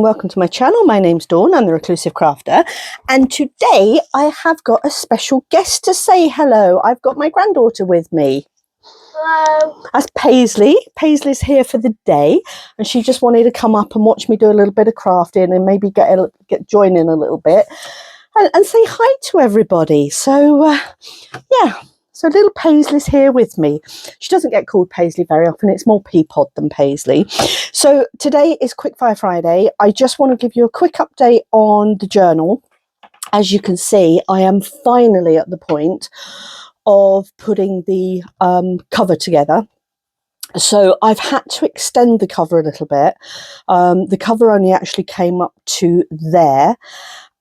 welcome to my channel. My name's Dawn, I'm the Reclusive Crafter, and today I have got a special guest to say hello. I've got my granddaughter with me. Hello. That's Paisley. Paisley's here for the day, and she just wanted to come up and watch me do a little bit of crafting and maybe join in a little bit and say hi to everybody. So yeah. So little Paisley's here with me. She doesn't get called Paisley very often. It's more Peapod than Paisley. So today is Quickfire Friday. I just want to give you a quick update on the journal. As you can see, I am finally at the point of putting the cover together. So I've had to extend the cover a little bit. The cover only actually came up to there,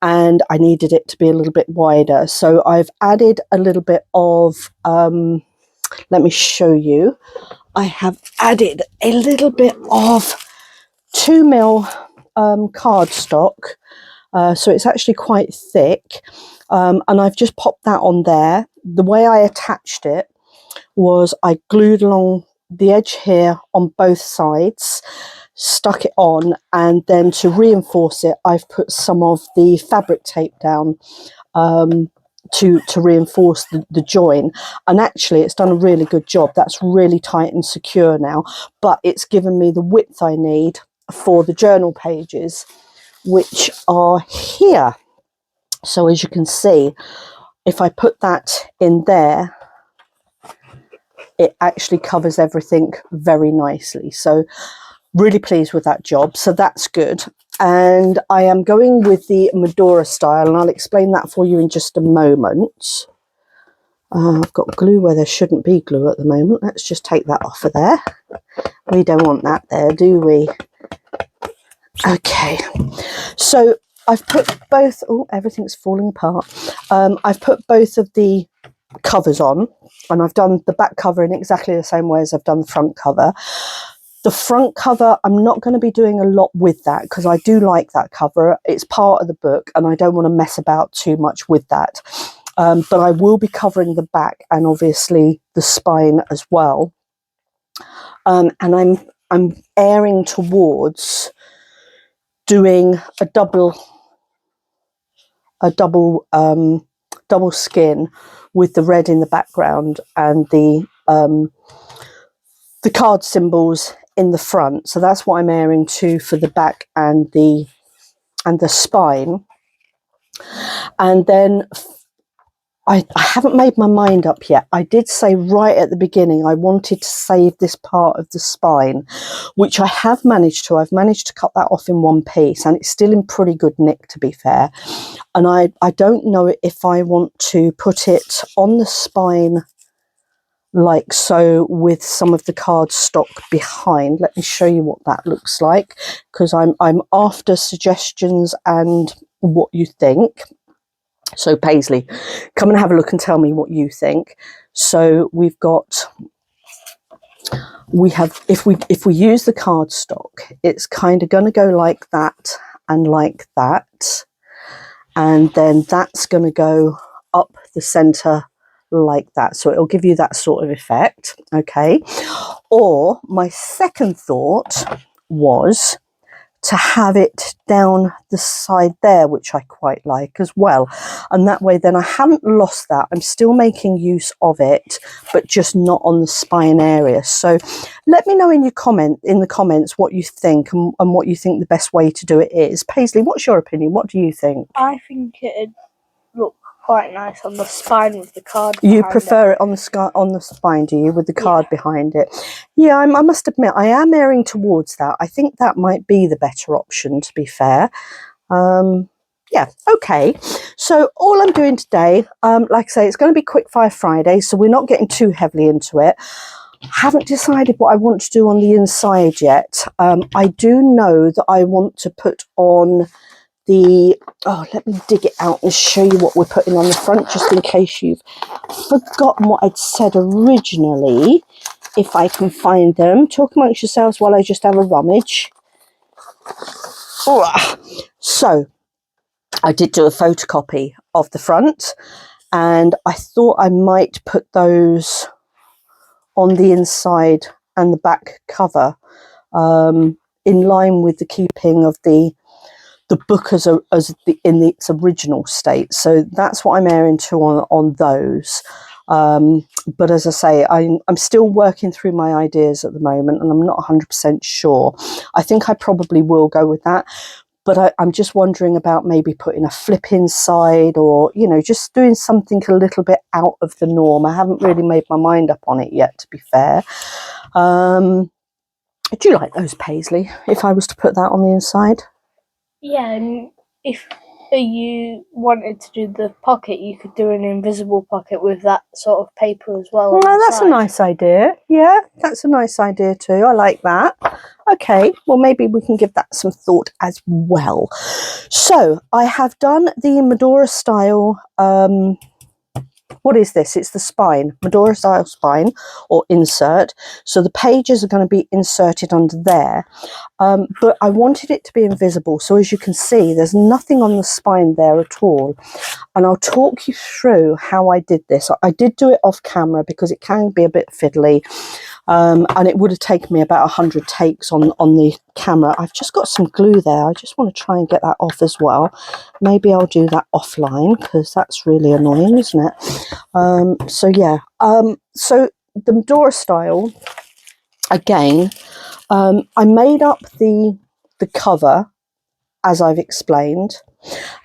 and I needed it to be a little bit wider. So I've added a little bit of, let me show you. I have added a little bit of 2mm cardstock. So it's actually quite thick. And I've just popped that on there. The way I attached it was I glued along the edge here on both sides, stuck it on, and then to reinforce it I've put some of the fabric tape down to reinforce the join, and actually it's done a really good job. That's really tight and secure now, but it's given me the width I need for the journal pages, which are here. So as you can see, if I put that in there, it actually covers everything very nicely. So really pleased with that job. So that's good. And I am going with the Medora style, and I'll explain that for you in just a moment. I've got glue where there shouldn't be glue at the moment. Let's just take that off of there. We don't want that there, do we? Okay. So I've put both, oh, everything's falling apart. I've put both of the covers on, and I've done the back cover in exactly the same way as I've done the front cover. The front cover, I'm not going to be doing a lot with that because I do like that cover. It's part of the book and I don't want to mess about too much with that. But I will be covering the back and obviously the spine as well. And I'm airing towards doing a double skin with the red in the background and the card symbols in the front. So that's what I'm airing to for the back and the spine. And then I haven't made my mind up yet. I did say right at the beginning I wanted to save this part of the spine, which I have managed to. I've managed to cut that off in one piece, and it's still in pretty good nick, to be fair. And I don't know if I want to put it on the spine like so with some of the cardstock behind. Let me show you what that looks like, because I'm after suggestions and what you think. So Paisley, come and have a look and tell me what you think. So we have if we use the cardstock, it's kind of going to go like that and like that, and then that's going to go up the center like that, so it'll give you that sort of effect. Okay, or my second thought was to have it down the side there, which I quite like as well, and that way then I haven't lost that. I'm still making use of it, but just not on the spine area. So let me know in the comments what you think and what you think the best way to do it is. Paisley, what's your opinion? What do you think? I think it'd look quite nice on the spine with the card. You prefer it on the spine, do you, with the card behind it? Yeah, I must admit I am erring towards that. I think that might be the better option, to be fair. Yeah, okay. So all I'm doing today, like I say, it's going to be Quickfire Friday, so we're not getting too heavily into it. Haven't decided what I want to do on the inside yet. I do know that I want to put on the, oh, let me dig it out and show you what we're putting on the front, just in case you've forgotten what I'd said originally. If I can find them. Talk amongst yourselves while I just have a rummage. So I did do a photocopy of the front, and I thought I might put those on the inside and the back cover, in line with the keeping of the the book in its original state. So that's what I'm airing to on those. But as I say, I'm still working through my ideas at the moment, and I'm not 100% sure. I think I probably will go with that. But I'm just wondering about maybe putting a flip inside, or, you know, just doing something a little bit out of the norm. I haven't really made my mind up on it yet, to be fair. Do you like those, Paisley, if I was to put that on the inside? Yeah, and if you wanted to do the pocket, you could do an invisible pocket with that sort of paper as well. Well, that's a nice idea. Yeah, that's a nice idea too. I like that. Okay, well, maybe we can give that some thought as well. So I have done the Medora style. What is this? It's the spine, Medora style spine or insert. So the pages are going to be inserted under there. But I wanted it to be invisible. So as you can see, there's nothing on the spine there at all. And I'll talk you through how I did this. I did do it off camera because it can be a bit fiddly. And it would have taken me about 100 takes on the camera. I've just got some glue there. I just want to try and get that off as well. Maybe I'll do that offline because that's really annoying, isn't it? So yeah. So the Medora style, again, I made up the cover as I've explained,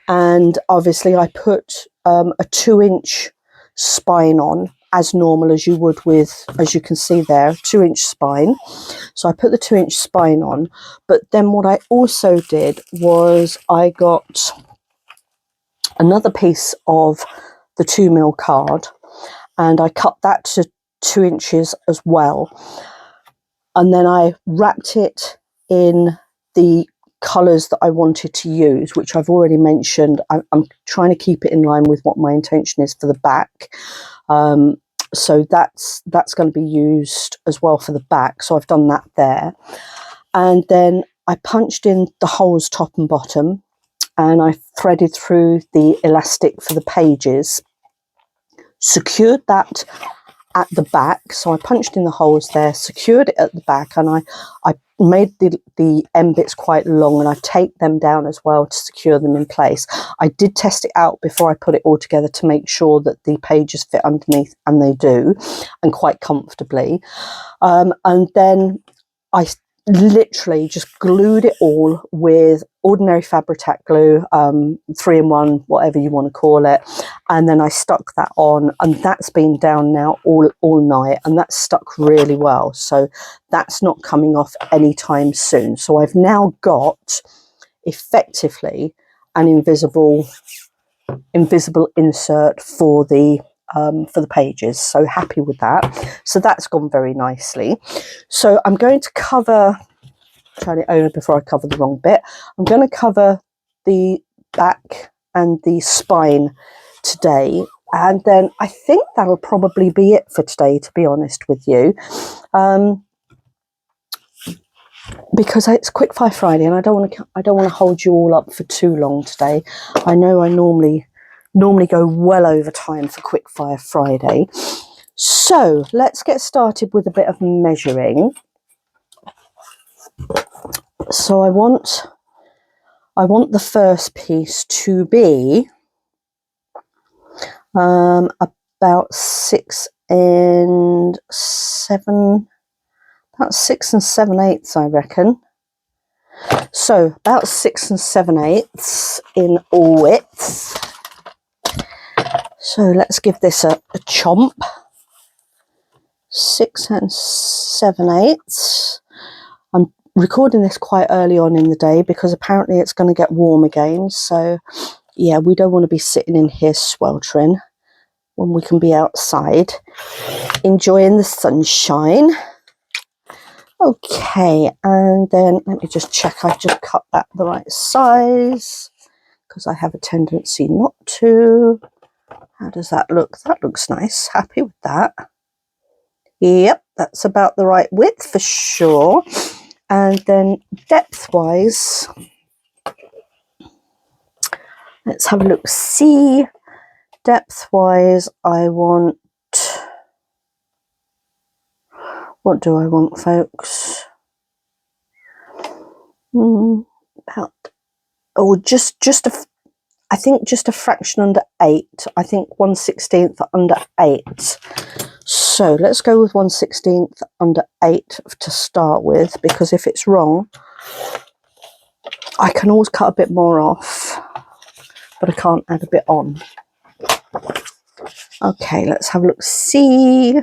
and obviously I put a 2-inch spine on as normal as you would with, as you can see there, 2-inch spine. So I put the 2-inch spine on, but then what I also did was I got another piece of the 2mm card and I cut that to 2 inches as well, and then I wrapped it in the colours that I wanted to use, which I've already mentioned. I'm trying to keep it in line with what my intention is for the back. So that's going to be used as well for the back. So I've done that there. And then I punched in the holes top and bottom, and I threaded through the elastic for the pages, secured that at the back. So I punched in the holes there, secured it at the back, and I made the end bits quite long, and I taped them down as well to secure them in place. I did test it out before I put it all together to make sure that the pages fit underneath, and they do, and quite comfortably. And then I literally just glued it all with ordinary Fabri-Tac glue, 3-in-1, whatever you want to call it, and then I stuck that on, and that's been down now all night, and that's stuck really well, so that's not coming off anytime soon. So I've now got effectively an invisible insert for the pages. So happy with that. So that's gone very nicely. So I'm going to cover, turn it over before I cover the wrong bit. I'm going to cover the back and the spine today, and then I think that'll probably be it for today, to be honest with you, because it's Quickfire Friday and I don't want to hold you all up for too long today. I know I normally go well over time for Quickfire Friday. So let's get started with a bit of measuring. So I want the first piece to be about 6 and 7/8, I reckon. So about 6 7/8 in width. So let's give this a chomp. 6 7/8. I'm recording this quite early on in the day because apparently it's going to get warm again. So yeah, we don't want to be sitting in here sweltering when we can be outside enjoying the sunshine. Okay, and then let me just check I've just cut that the right size, because I have a tendency not to. How does that look? That looks nice. Happy with that. Yep, that's about the right width for sure. And then depth-wise, let's have a look. See, depth-wise, I want... What do I want, folks? About or I think just a fraction under 8. I think 1/16 under 8. So let's go with 1/16 under 8 to start with, because if it's wrong, I can always cut a bit more off, but I can't add a bit on. Okay, let's have a look. See.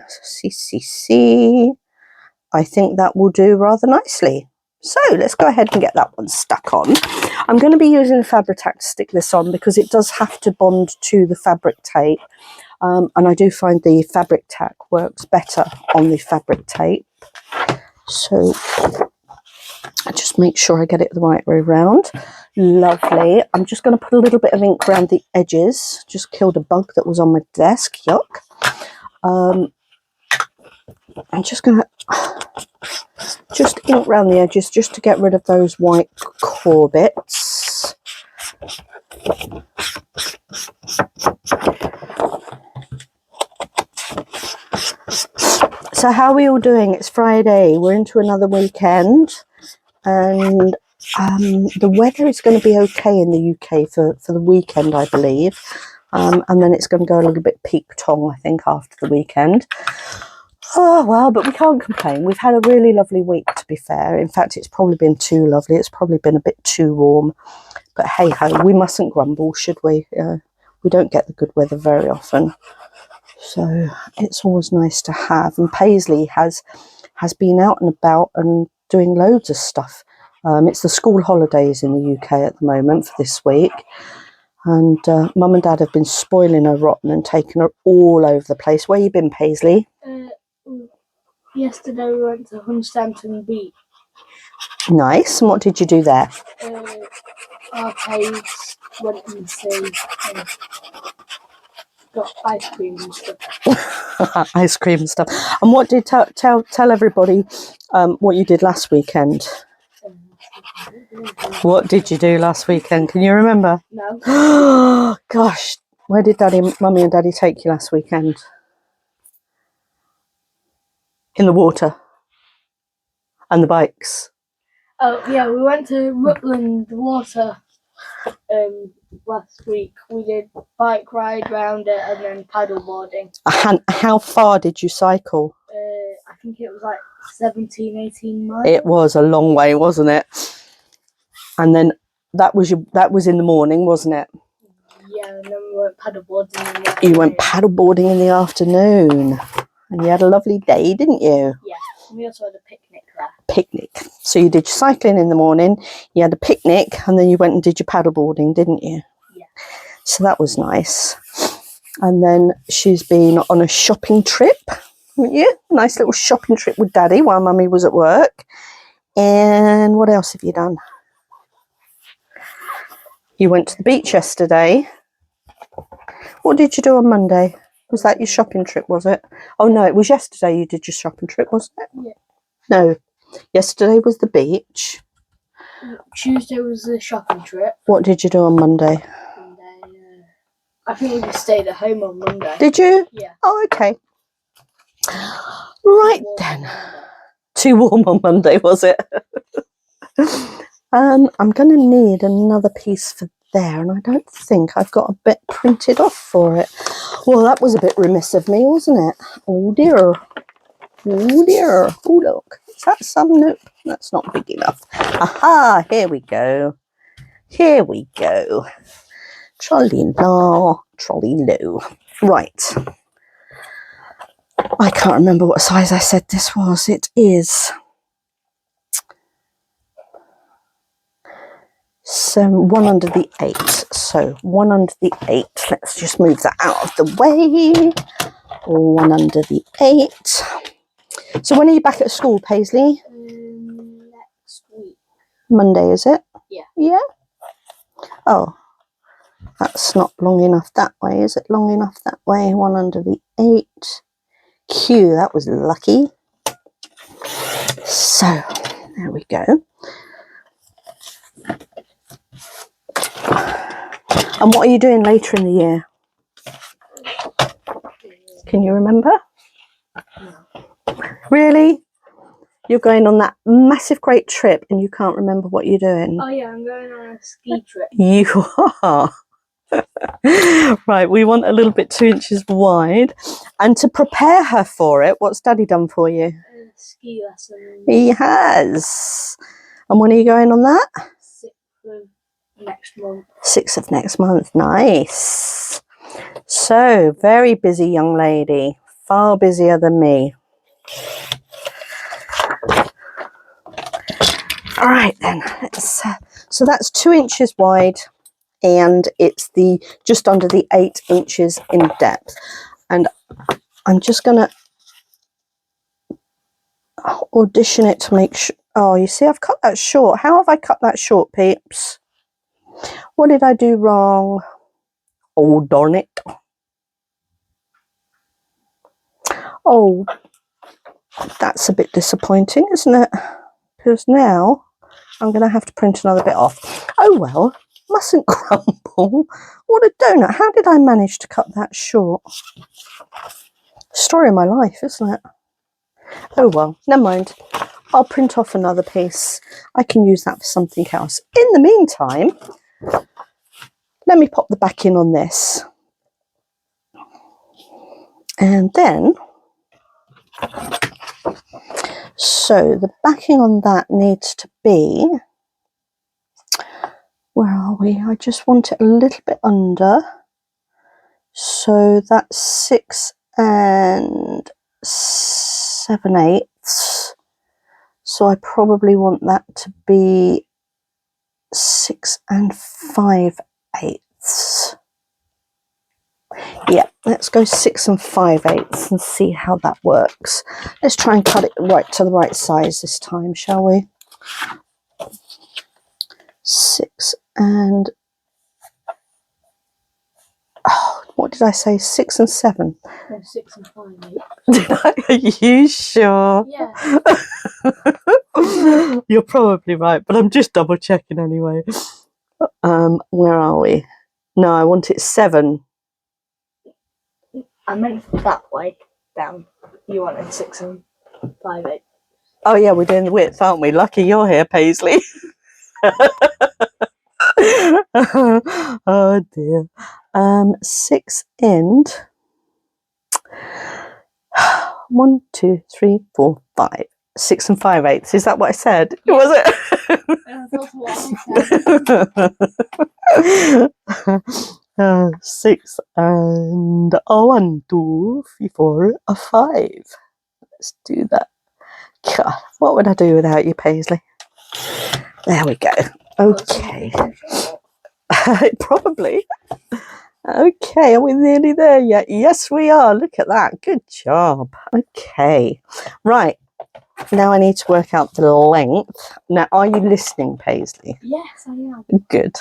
I think that will do rather nicely. So let's go ahead and get that one stuck on. I'm going to be using the fabric tack to stick this on because it does have to bond to the fabric tape. And I do find the fabric tack works better on the fabric tape. So I just make sure I get it the right way around. Lovely. I'm just going to put a little bit of ink around the edges. Just killed a bug that was on my desk. Yuck. I'm just going to just ink around the edges just to get rid of those white core bits. So how are we all doing? It's Friday. We're into another weekend, and the weather is going to be okay in the UK for the weekend, I believe. And then it's going to go a little bit peak tong, I think, after the weekend. Oh, well, but we can't complain. We've had a really lovely week, to be fair. In fact, it's probably been too lovely. It's probably been a bit too warm. But hey-ho, we mustn't grumble, should we? We don't get the good weather very often. So it's always nice to have. And Paisley has been out and about and doing loads of stuff. It's the school holidays in the UK at the moment for this week. And Mum and Dad have been spoiling her rotten and taking her all over the place. Where you been, Paisley? Yesterday we went to Hunstanton Beach. Nice. And what did you do there? Arcades, went in the sea, and got ice cream and stuff. Ice cream and stuff. And what did tell everybody what you did last weekend? What did you do last weekend? Can you remember? No. Gosh, where did Mummy and Daddy take you last weekend? In the water. And the bikes. Oh yeah, we went to Rutland Water last week. We did bike ride round it and then paddle boarding. How far did you cycle? I think it was like 17, 18 miles. It was a long way, wasn't it? And then that was in the morning, wasn't it? Yeah, and then we went paddle boarding in the afternoon. You went paddle boarding in the afternoon. And you had a lovely day, didn't you? Yeah. We also had a picnic there. Picnic. So you did your cycling in the morning, you had a picnic, and then you went and did your paddleboarding, didn't you? Yeah. So that was nice. And then she's been on a shopping trip, haven't you? Nice little shopping trip with Daddy while Mummy was at work. And what else have you done? You went to the beach yesterday. What did you do on Monday? Was that your shopping trip, was it? Oh, no, it was yesterday you did your shopping trip, wasn't it? Yeah. No, yesterday was the beach. Tuesday was the shopping trip. What did you do on Monday? I think we just stayed at home on Monday. Did you? Yeah. Oh, okay. Right then. Too warm on Monday, was it? I'm going to need another piece for there, and I don't think I've got a bit printed off for it. Well, that was a bit remiss of me, wasn't it? Oh dear. Oh dear. Oh look. Is that some? Nope, that's not big enough. Aha, here we go. Here we go. Trolley-la, trolley-lo. Right. I can't remember what size I said this was. It is... So 1 under the 8. So 1 under the 8. Let's just move that out of the way. 1 under the 8. So when are you back at school, Paisley? Next week. Monday, is it? Yeah. Yeah? Oh, that's not long enough that way. Is it long enough that way? 1 under the 8. Q, that was lucky. So, there we go. And what are you doing later in the year? Can you remember? No. Really? You're going on that massive great trip and you can't remember what you're doing. Oh yeah, I'm going on a ski trip. You are. Right, we want a little bit 2 inches wide. And to prepare her for it, what's Daddy done for you? Ski lesson. He has. And when are you going on that? 6th of next month. 6th of next month. Nice. So, very busy young lady. Far busier than me. All right then. So that's 2 inches wide. And it's just under the 8 inches in depth. And I'm just going to audition it to make sure. Oh, you see, I've cut that short. How have I cut that short, peeps? What did I do wrong? Oh, darn it. Oh, that's a bit disappointing, isn't it? Because now I'm going to have to print another bit off. Oh, well, mustn't grumble. What a donut. How did I manage to cut that short? Story of my life, isn't it? Oh, well, never mind. I'll print off another piece. I can use that for something else. In the meantime, let me pop the back in on this. And then, so the backing on that needs to be, where are we? I just want it a little bit under. So that's 6 7/8. So I probably want that to be 6 5/8. Yeah, let's go 6 5/8 and see how that works. Let's try and cut it right to the right size this time, shall we? 6 and... Oh, what did I say? 6 and 7? No, 6 and 5/8. Did I? Are you sure? Yeah. You're probably right, but I'm just double checking anyway. Where are we? No, I want it 7. I meant that way down. You wanted 6 and 5/8. Oh yeah, we're doing the width, aren't we? Lucky you're here, Paisley. Oh dear. 6 and 1, 2, 3, 4, 5. 6 and 5/8. Is that what I said? Yeah. Was it? That's what I said. 6 and a 1, 2, 3, 4, a 5. Let's do that. God, what would I do without you, Paisley? There we go. Okay. Probably. Okay, are we nearly there yet? Yes, we are. Look at that. Good job. Okay. Right. Now I need to work out the length. Now, are you listening, Paisley? Yes, I am. Good.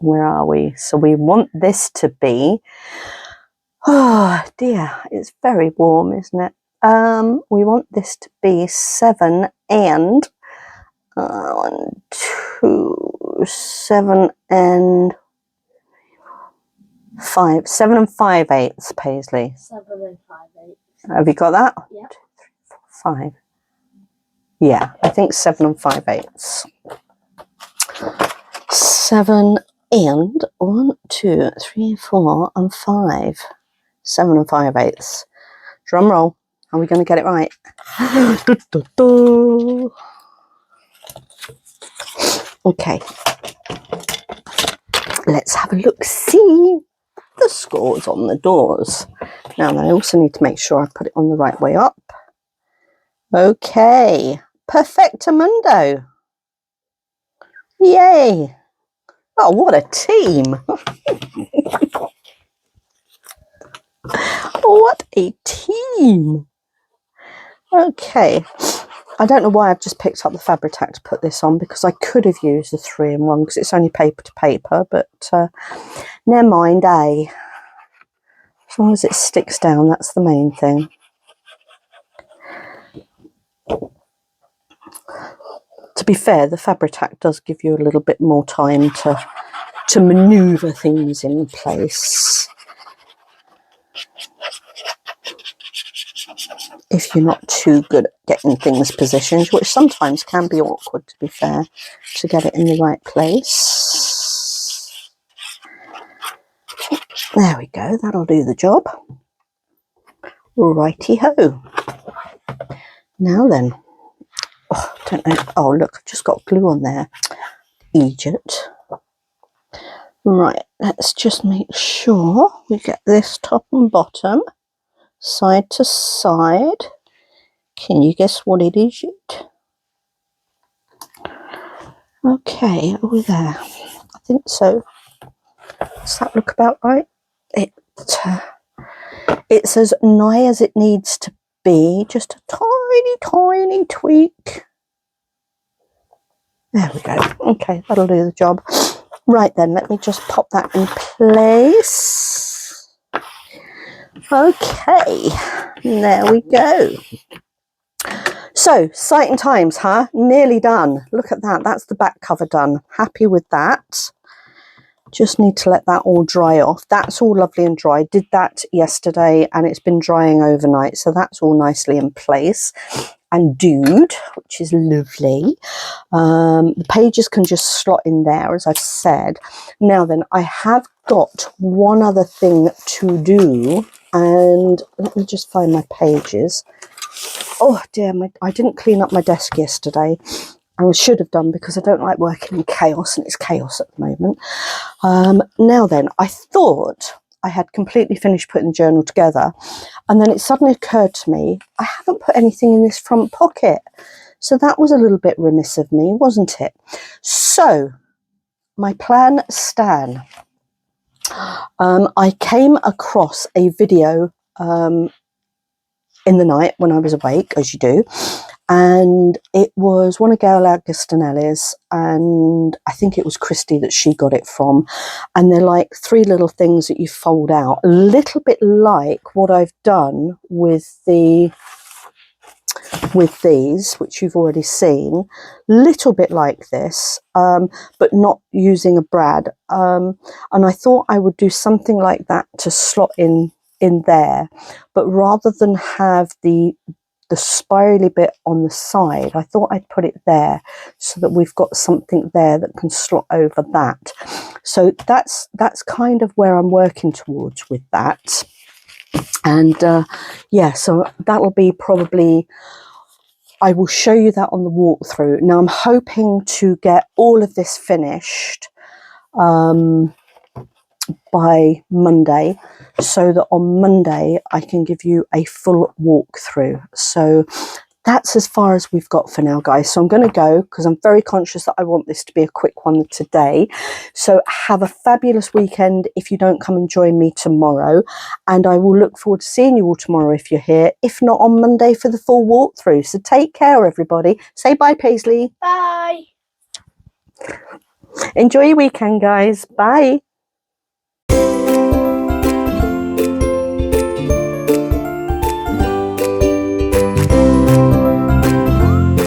Where are we? So we want this to be... Oh, dear. It's very warm, isn't it? We want this to be 7 and... 1, 2, 7 and 5. 7 and 5/8, Paisley. 7 and 5/8. Have you got that? Yeah. 2, 3, 4, 5. Yeah, I think 7 and 5/8. 7 and 1, 2, 3, 4 and 5. 7 and 5/8. Drum roll. Are we going to get it right? Okay. Let's have a look. See the scores on the doors. Now, I also need to make sure I put it on the right way up. Okay. Perfectamundo. Yay. Oh, what a team. What a team. Okay. I don't know why I've just picked up the Fabri-Tac to put this on, because I could have used the 3-in-1 because it's only paper to paper, but never mind, eh? As long as it sticks down, that's the main thing. To be fair, the Fabri-Tac does give you a little bit more time to manoeuvre things in place. if you're not too good at getting things positioned, which sometimes can be awkward, to be fair, to get it in the right place. There we go, that'll do the job. Righty-ho. Now then, oh, don't know. Oh, look, I've just got glue on there. Egypt. Right, let's just make sure we get this top and bottom side to side. Can you guess what it is yet? Okay, over there. I think so. Does that look about right? It's as nigh as it needs to be. Just a tiny, tiny tweak. There we go. Okay, that'll do the job. Right then, let me just pop that in place. Okay, there we go. So, Sight and Times, huh? Nearly done. Look at that. That's the back cover done. Happy with that. Just need to let that all dry off. That's all lovely and dry. Did that yesterday and it's been drying overnight. So that's all nicely in place and dude, which is lovely. The pages can just slot in there, as I've said. Now then, I have got one other thing to do. And let me just find my pages. Oh dear, I didn't clean up my desk yesterday. I should have done because I don't like working in chaos, and it's chaos at the moment. Now then, I thought I had completely finished putting the journal together, and then it suddenly occurred to me, I haven't put anything in this front pocket. So that was a little bit remiss of me, wasn't it? So, my plan, Stan. I came across a video in the night when I was awake, as you do. And it was one of Gail Agostinelli's, and I think it was Christy that she got it from. And they're like 3 little things that you fold out, a little bit like what I've done with these, which you've already seen, little bit like this, but not using a brad. And I thought I would do something like that to slot in there, but rather than have the spirally bit on the side, I thought I'd put it there so that we've got something there that can slot over that. So that's kind of where I'm working towards with that. And yeah, so that'll be probably, I will show you that on the walkthrough. Now I'm hoping to get all of this finished by Monday, so that on Monday I can give you a full walkthrough. So that's as far as we've got for now, guys. So I'm going to go because I'm very conscious that I want this to be a quick one today. So have a fabulous weekend if you don't come and join me tomorrow, and I will look forward to seeing you all tomorrow if you're here, if not on Monday for the full walkthrough. So take care, everybody. Say bye, Paisley. Bye. Enjoy your weekend, guys. Bye.